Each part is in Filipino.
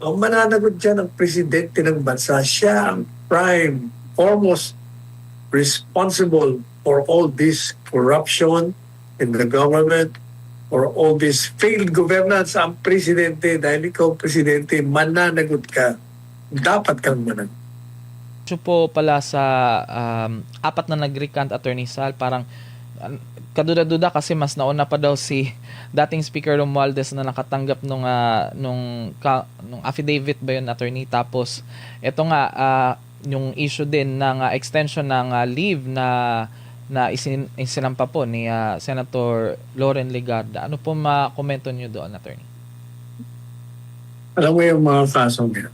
Ang mananagot dyan ng presidente ng bansa, siya ang prime, foremost responsible for all this corruption in the government, for all this failed governance. Ang presidente, dahil ikaw presidente, mananagot ka. Dapat kang managot. Issue po pala sa apat na nag-recant, Attorney Sal, parang kaduda-duda kasi mas nauna pa daw si dating Speaker Romualdez na nakatanggap nung affidavit ba yun, Attorney? Tapos ito nga yung issue din ng extension ng leave na isinampa po ni Senator Loren Legarda. Ano po ma-komento nyo doon, Attorney? Alam mo yung mga kasong yan.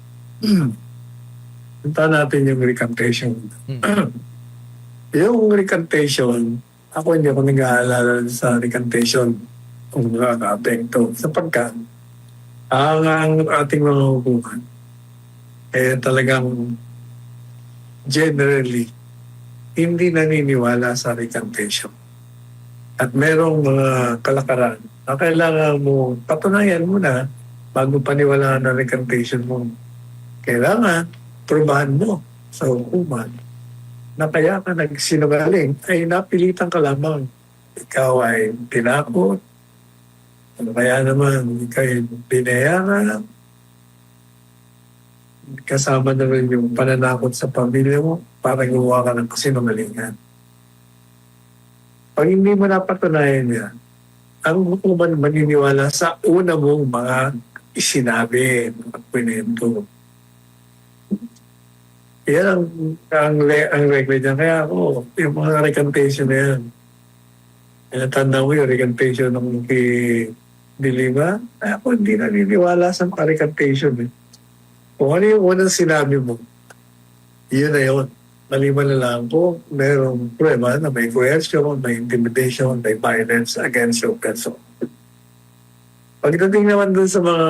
Punta natin yung recantation. Yung recantation, ako hindi ako nag-aalala sa recantation kung nakaka-apekto. Sapagkat ang ating mga hukuman talagang generally hindi naniniwala sa recantation. At merong mga kalakaran na kailangan mo patunayan muna bago paniwalaan ang recantation mo. Kailangan probahan mo sa hukuman na kaya ka nagsinungaling ay napilitan ka lamang. Ikaw ay tinakot, ano kaya naman ikaw ay binayaran, kasama na rin yung pananakot sa pamilya mo para gumawa ka ng kasinungalingan. Pag hindi mo napatunayan yan, ang hukuman maniniwala sa una mong mga isinabi at pinento. Yan ang regla dyan. Kaya ako, yung mga recantation na yan, tanda mo yung recantation ng kay Dilima, ako hindi naniniwala sa mga recantation. Kung ano yung unang sinabi mo, yun na yun. Maliban na lang kung merong prueba na may coercion, may intimidation, may violence against your person. Pagdating naman dun sa mga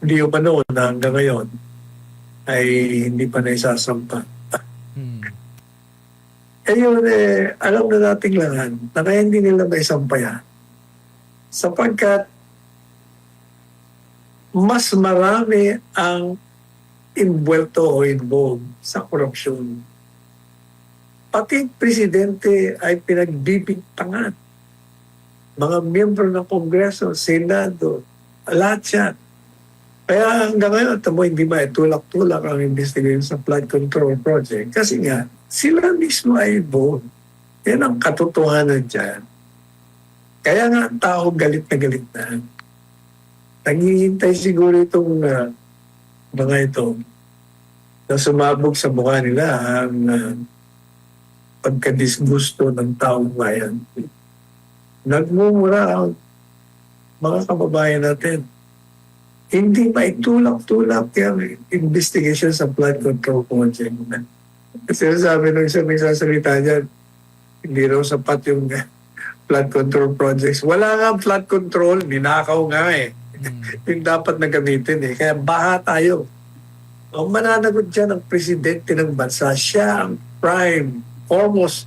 hindi pa noon na hanggang ngayon, ay hindi pa naisasampa. Yun, alam na nating lahat na kaya hindi nila maisampa yan. Sapagkat mas marami ang involved o involved sa korupsyon. Pati presidente ay pinagbibintangan. Mga miyembro ng Kongreso, Senado, lahat yan. Kaya hanggang ngayon, tamo hindi ba tulak-tulak ang investigation sa flood control project kasi nga, sila mismo ay involved. Yan ang katotohanan dyan. Kaya nga ang tao galit na galit na. Naghihintay siguro itong mga ito na sumabog sa mukha nila ang pagkadisgusto ng taong bayan. Nagmumura ang mga kababayan natin. Hindi maitulak-tulak yung investigation sa flood control project. Kasi sabi nung isa may sasalita dyan, hindi raw sapat yung flood control projects. Wala nga flood control, ninakaw nga yung dapat na gamitin Kaya baha tayo. Ang mananagot dyan ng presidente ng bansa, siya ang prime, foremost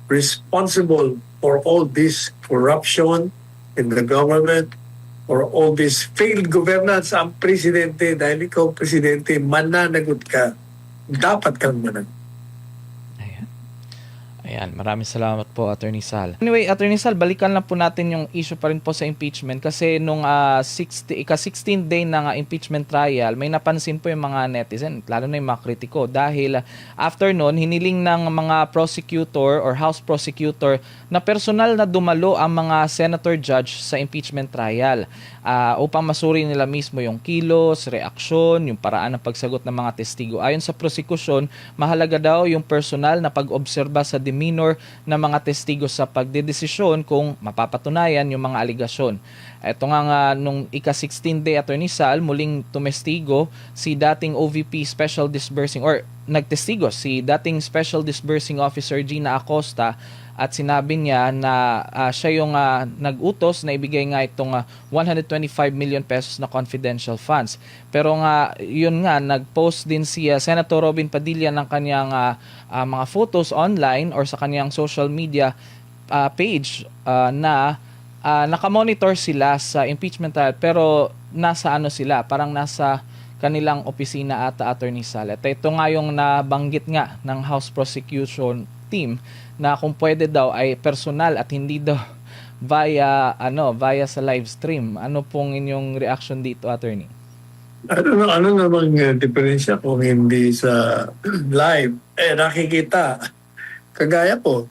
responsible for all this corruption in the government, for all this failed governance. Ang presidente, dahil ikaw presidente, mananagot ka. Dapat kang managot. Ayan, maraming salamat po, Attorney Sal. Anyway, Attorney Sal, balikan lang po natin yung issue pa rin po sa impeachment kasi nung ika-16th day ng impeachment trial, may napansin po yung mga netizen, lalo na yung mga kritiko dahil after nun, hiniling ng mga prosecutor or House prosecutor na personal na dumalo ang mga senator judge sa impeachment trial upang masuri nila mismo yung kilos, reaksyon, yung paraan ng pagsagot ng mga testigo. Ayon sa prosecution, mahalaga daw yung personal na pag-obserba sa demeanor ng mga testigo sa pagdedesisyon kung mapapatunayan yung mga aligasyon. Ito nga nung ika-16 day, Attorney Sal, muling tumestigo si dating OVP Special Disbursing or nagtestigo si dating Special Disbursing Officer Gina Acosta at sinabi niya na siya yung nag-utos na ibigay nga itong 125 million pesos na confidential funds. Pero nga, yun nga, nag-post din si Senator Robin Padilla ng kanyang mga photos online or sa kanyang social media page na nakamonitor sila sa impeachment trial pero nasa ano sila, parang nasa kanilang opisina ata, Attorney Sal. At ito nga yung nabanggit nga ng House Prosecution Team na kung pwede daw ay personal at hindi daw via sa live stream. Ano pong inyong reaction dito, Attorney? Ano namang diferensya kung hindi sa live? Nakikita. Kagaya ko,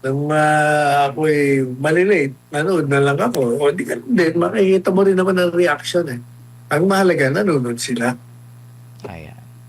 nung ako'y malilate, nanood na lang ako. O di ka din, makikita mo rin naman ang reaction eh. Ang mahalaga, nanonood sila. Ayan.